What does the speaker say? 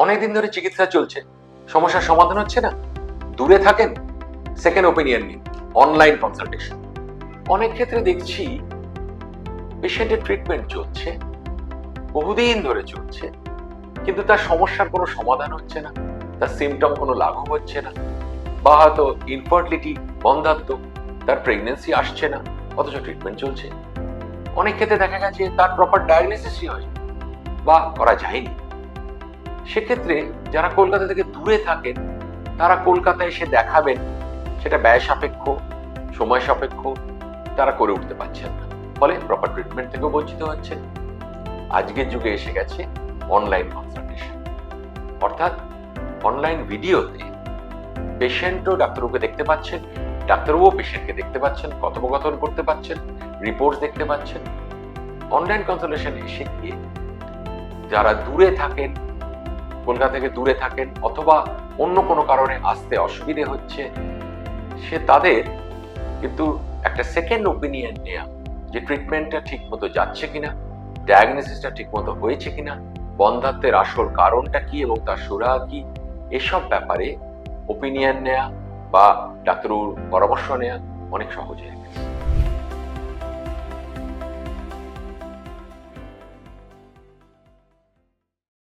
অনেকদিন ধরে চিকিৎসা চলছে, সমস্যার সমাধান হচ্ছে না, দূরে থাকেন, সেকেন্ড ওপিনিয়ন নিন, অনলাইন কনসালটেশন। অনেক ক্ষেত্রে দেখছি পেশেন্টের ট্রিটমেন্ট চলছে, বহুদিন ধরে চলছে, কিন্তু তার সমস্যার কোনো সমাধান হচ্ছে না, তার সিমটম কোনো লাঘব হচ্ছে না, বা হয়তো ইনফার্টিলিটি, বন্ধ্যাত্ব, তার প্রেগনেন্সি আসছে না, অথচ ট্রিটমেন্ট চলছে। অনেক ক্ষেত্রে দেখা গেছে তার প্রপার ডায়াগনোসিসই হয় বা করা যায়নি। সেক্ষেত্রে যারা কলকাতা থেকে দূরে থাকেন তারা কলকাতায় এসে দেখাবেন, সেটা ব্যয় সাপেক্ষ, সময় সাপেক্ষ, তারা করে উঠতে পারছেন না, ফলে প্রপার ট্রিটমেন্ট থেকেও বঞ্চিত হচ্ছেন। আজকের যুগে এসে গেছে অনলাইন কনসালটেশন, অর্থাৎ অনলাইন ভিডিওতে পেশেন্টও ডাক্তারবাবুকে দেখতে পাচ্ছেন, ডাক্তারবাবুও পেশেন্টকে দেখতে পাচ্ছেন, কথোপকথন করতে পাচ্ছেন, রিপোর্ট দেখতে পাচ্ছেন। অনলাইন কনসালটেশন এসে গিয়ে যারা দূরে থাকেন, কলকাতা থেকে দূরে থাকেন, অথবা অন্য কোনো কারণে আসতে অসুবিধে হচ্ছে, সে তাদের কিন্তু একটা সেকেন্ড ওপিনিয়ন নেওয়া, যে ট্রিটমেন্টটা ঠিক মতো যাচ্ছে কিনা, ডায়াগনোসিসটা ঠিক মতো হয়েছে কিনা, বন্ধ্যাত্বের আসল কারণটা কি এবং তার সুরাহা কি, এসব ব্যাপারে ওপিনিয়ন নেওয়া বা ডাক্তারবাবুর পরামর্শ নেওয়া অনেক সহজ হয়ে গেছে।